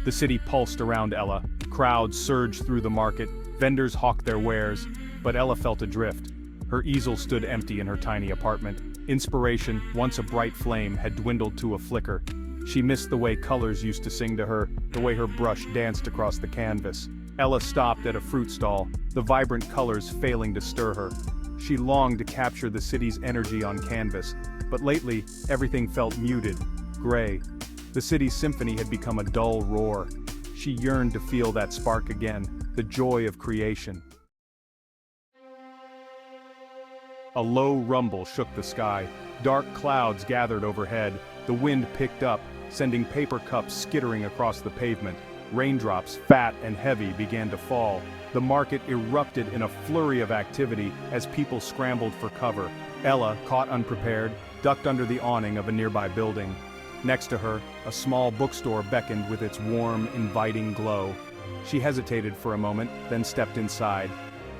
The city pulsed around Ella. Crowds surged through the market, vendors hawked their wares, but Ella felt adrift. Her easel stood empty in her tiny apartment. Inspiration, once a bright flame, had dwindled to a flicker. She missed the way colors used to sing to her, the way her brush danced across the canvas. Ella stopped at a fruit stall, the vibrant colors failing to stir her. She longed to capture the city's energy on canvas, but lately, everything felt muted, gray. The city's symphony had become a dull roar. She yearned to feel that spark again, the joy of creation. A low rumble shook the sky. Dark clouds gathered overhead. The wind picked up, sending paper cups skittering across the pavement. Raindrops, fat and heavy, began to fall. The market erupted in a flurry of activity as people scrambled for cover. Ella, caught unprepared, ducked under the awning of a nearby building. Next to her, a small bookstore beckoned with its warm, inviting glow. She hesitated for a moment, then stepped inside.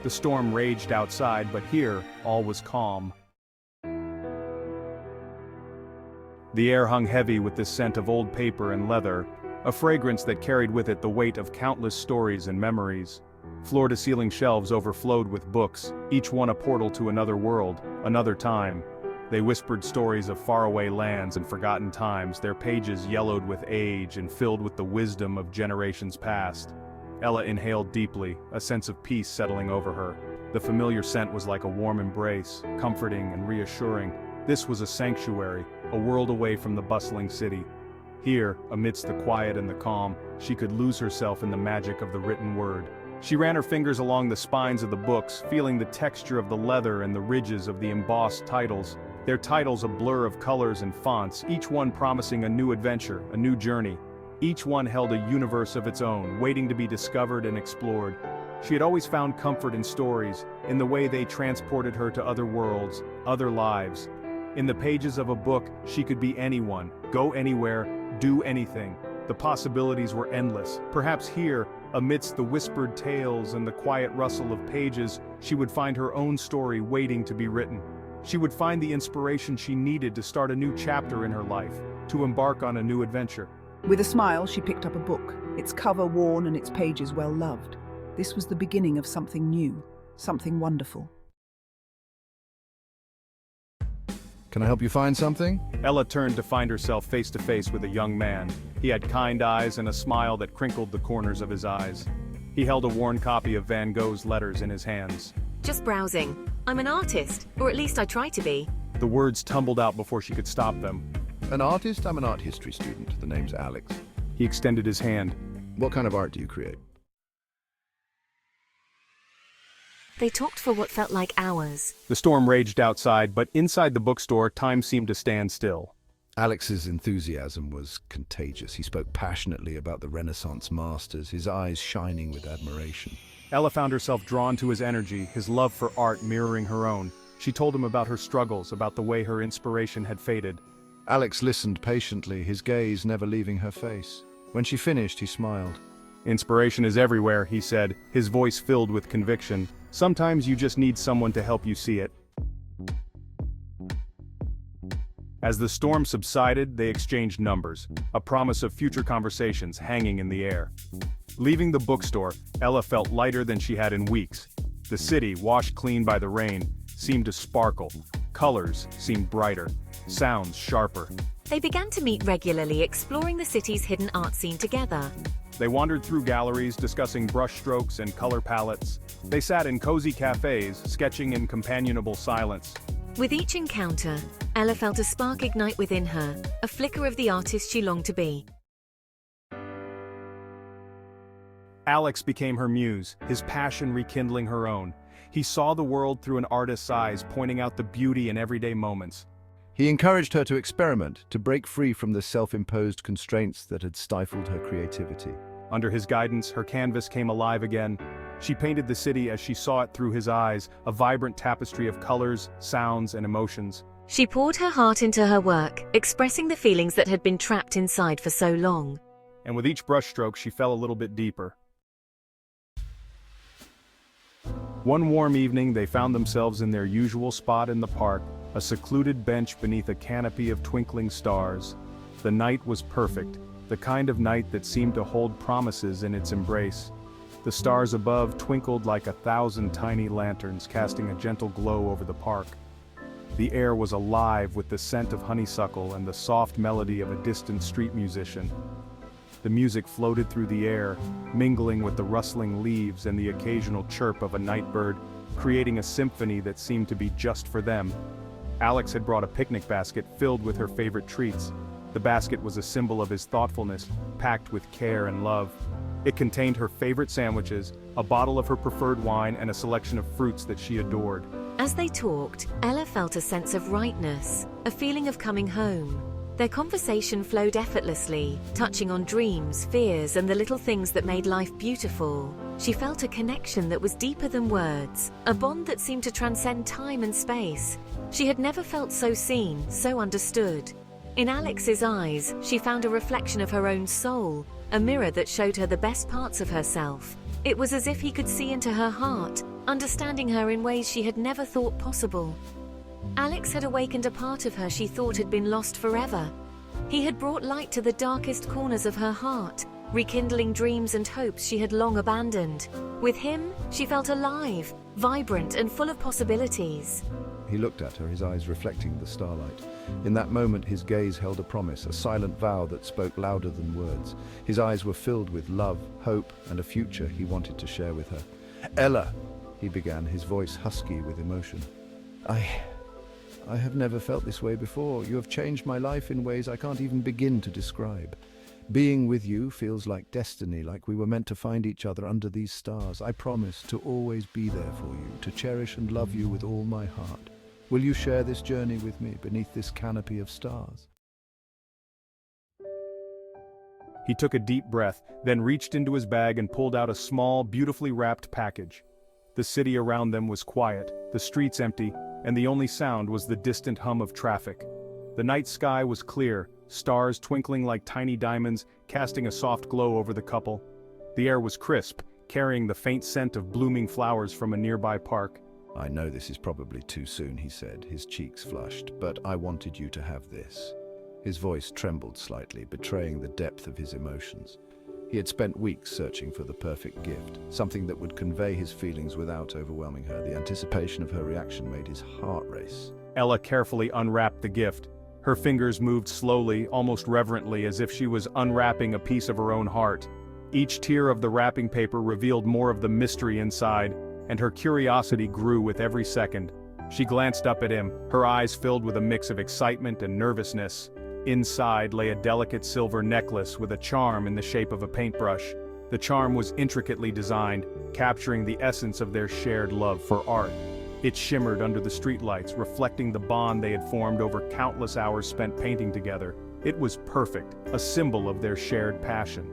The storm raged outside, but here, all was calm. The air hung heavy with the scent of old paper and leather, a fragrance that carried with it the weight of countless stories and memories. Floor-to-ceiling shelves overflowed with books, each one a portal to another world, another time. They whispered stories of faraway lands and forgotten times, their pages yellowed with age and filled with the wisdom of generations past. Ella inhaled deeply, a sense of peace settling over her. The familiar scent was like a warm embrace, comforting and reassuring. This was a sanctuary, a world away from the bustling city. Here, amidst the quiet and the calm, she could lose herself in the magic of the written word. She ran her fingers along the spines of the books, feeling the texture of the leather and the ridges of the embossed titles. Their titles a blur of colors and fonts, each one promising a new adventure, a new journey. Each one held a universe of its own, waiting to be discovered and explored. She had always found comfort in stories, in the way they transported her to other worlds, other lives. In the pages of a book, she could be anyone, go anywhere, do anything. The possibilities were endless. Perhaps here, amidst the whispered tales and the quiet rustle of pages, she would find her own story waiting to be written. She would find the inspiration she needed to start a new chapter in her life, to embark on a new adventure. With a smile, she picked up a book, its cover worn and its pages well loved. This was the beginning of something new, something wonderful. Can I help you find something? Ella turned to find herself face to face with a young man. He had kind eyes and a smile that crinkled the corners of his eyes. He held a worn copy of Van Gogh's letters in his hands. Just browsing. I'm an artist, or at least I try to be. The words tumbled out before she could stop them. An artist? I'm an art history student. The name's Alex. He extended his hand. What kind of art do you create? They talked for what felt like hours. The storm raged outside, but inside the bookstore, time seemed to stand still. Alex's enthusiasm was contagious. He spoke passionately about the Renaissance masters, his eyes shining with admiration. Ella found herself drawn to his energy, his love for art mirroring her own. She told him about her struggles, about the way her inspiration had faded. Alex listened patiently, his gaze never leaving her face. When she finished, he smiled. Inspiration is everywhere, he said, his voice filled with conviction. Sometimes you just need someone to help you see it. As the storm subsided, they exchanged numbers, a promise of future conversations hanging in the air. Leaving the bookstore, Ella felt lighter than she had in weeks. The city, washed clean by the rain, seemed to sparkle. Colors seemed brighter, sounds sharper. They began to meet regularly, exploring the city's hidden art scene together. They wandered through galleries, discussing brushstrokes and color palettes. They sat in cozy cafes, sketching in companionable silence. With each encounter, Ella felt a spark ignite within her, a flicker of the artist she longed to be. Alex became her muse, his passion rekindling her own. He saw the world through an artist's eyes, pointing out the beauty in everyday moments. He encouraged her to experiment, to break free from the self-imposed constraints that had stifled her creativity. Under his guidance, her canvas came alive again. She painted the city as she saw it through his eyes, a vibrant tapestry of colors, sounds, and emotions. She poured her heart into her work, expressing the feelings that had been trapped inside for so long. And with each brushstroke, she fell a little bit deeper. One warm evening, they found themselves in their usual spot in the park, a secluded bench beneath a canopy of twinkling stars. The night was perfect. the kind of night that seemed to hold promises in its embrace. The stars above twinkled like 1,000 tiny lanterns, casting a gentle glow over the park. The air was alive with the scent of honeysuckle and the soft melody of a distant street musician. The music floated through the air, mingling with the rustling leaves and the occasional chirp of a night bird, creating a symphony that seemed to be just for them. Alex had brought a picnic basket filled with her favorite treats. The basket was a symbol of his thoughtfulness, packed with care and love. It contained her favorite sandwiches, a bottle of her preferred wine, and a selection of fruits that she adored. As they talked, Ella felt a sense of rightness, a feeling of coming home. Their conversation flowed effortlessly, touching on dreams, fears, and the little things that made life beautiful. She felt a connection that was deeper than words, a bond that seemed to transcend time and space. She had never felt so seen, so understood. In Alex's eyes, she found a reflection of her own soul, a mirror that showed her the best parts of herself. It was as if he could see into her heart, understanding her in ways she had never thought possible. Alex had awakened a part of her she thought had been lost forever. He had brought light to the darkest corners of her heart, rekindling dreams and hopes she had long abandoned. With him, she felt alive, vibrant, and full of possibilities. He looked at her, his eyes reflecting the starlight. In that moment, his gaze held a promise, a silent vow that spoke louder than words. His eyes were filled with love, hope, and a future he wanted to share with her. "Ella," he began, his voice husky with emotion. I have never felt this way before. You have changed my life in ways I can't even begin to describe. Being with you feels like destiny, like we were meant to find each other under these stars. I promise to always be there for you, to cherish and love you with all my heart. Will you share this journey with me beneath this canopy of stars? He took a deep breath, then reached into his bag and pulled out a small, beautifully wrapped package. The city around them was quiet, the streets empty, and the only sound was the distant hum of traffic. The night sky was clear, stars twinkling like tiny diamonds, casting a soft glow over the couple. The air was crisp, carrying the faint scent of blooming flowers from a nearby park. "I know this is probably too soon," he said, his cheeks flushed, "but I wanted you to have this." His voice trembled slightly, betraying the depth of his emotions. He had spent weeks searching for the perfect gift, something that would convey his feelings without overwhelming her. The anticipation of her reaction made his heart race. Ella carefully unwrapped the gift. Her fingers moved slowly, almost reverently, as if she was unwrapping a piece of her own heart. Each tier of the wrapping paper revealed more of the mystery inside, and her curiosity grew with every second. She glanced up at him, her eyes filled with a mix of excitement and nervousness. Inside lay a delicate silver necklace with a charm in the shape of a paintbrush. The charm was intricately designed, capturing the essence of their shared love for art. It shimmered under the streetlights, reflecting the bond they had formed over countless hours spent painting together. It was perfect, a symbol of their shared passion.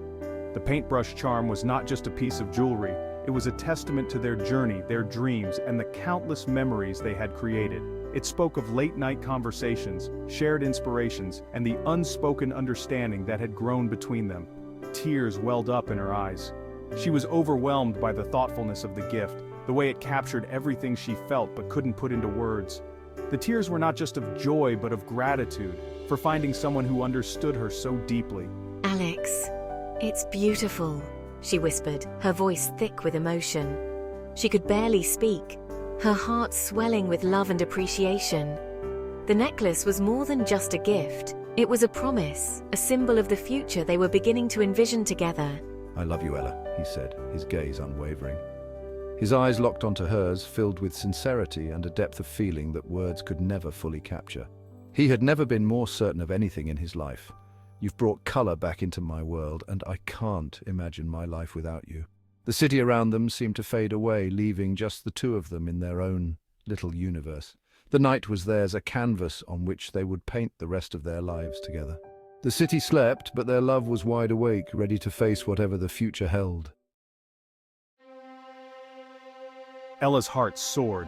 The paintbrush charm was not just a piece of jewelry, it was a testament to their journey, their dreams, and the countless memories they had created. It spoke of late-night conversations, shared inspirations, and the unspoken understanding that had grown between them. Tears welled up in her eyes. She was overwhelmed by the thoughtfulness of the gift, the way it captured everything she felt but couldn't put into words. The tears were not just of joy but of gratitude for finding someone who understood her so deeply. "Alex, it's beautiful," she whispered, her voice thick with emotion. She could barely speak, her heart swelling with love and appreciation. The necklace was more than just a gift. It was a promise, a symbol of the future they were beginning to envision together. "I love you, Ella," he said, his gaze unwavering. His eyes locked onto hers, filled with sincerity and a depth of feeling that words could never fully capture. He had never been more certain of anything in his life. "You've brought color back into my world, and I can't imagine my life without you." The city around them seemed to fade away, leaving just the two of them in their own little universe. The night was theirs, a canvas on which they would paint the rest of their lives together. The city slept, but their love was wide awake, ready to face whatever the future held. Ella's heart soared.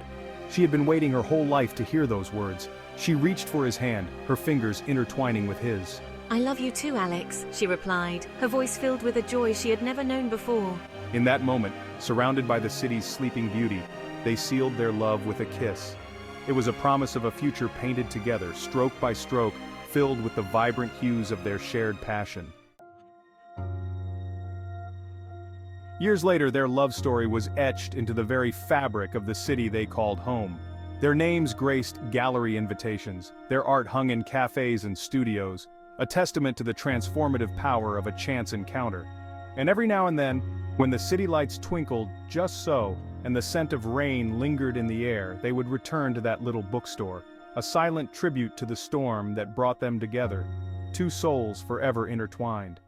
She had been waiting her whole life to hear those words. She reached for his hand, her fingers intertwining with his. "I love you too, Alex," she replied, her voice filled with a joy she had never known before. In that moment, surrounded by the city's sleeping beauty, they sealed their love with a kiss. It was a promise of a future painted together, stroke by stroke, filled with the vibrant hues of their shared passion. Years later, their love story was etched into the very fabric of the city they called home. Their names graced gallery invitations, their art hung in cafes and studios, a testament to the transformative power of a chance encounter. And every now and then, when the city lights twinkled just so, and the scent of rain lingered in the air, they would return to that little bookstore, a silent tribute to the storm that brought them together, two souls forever intertwined.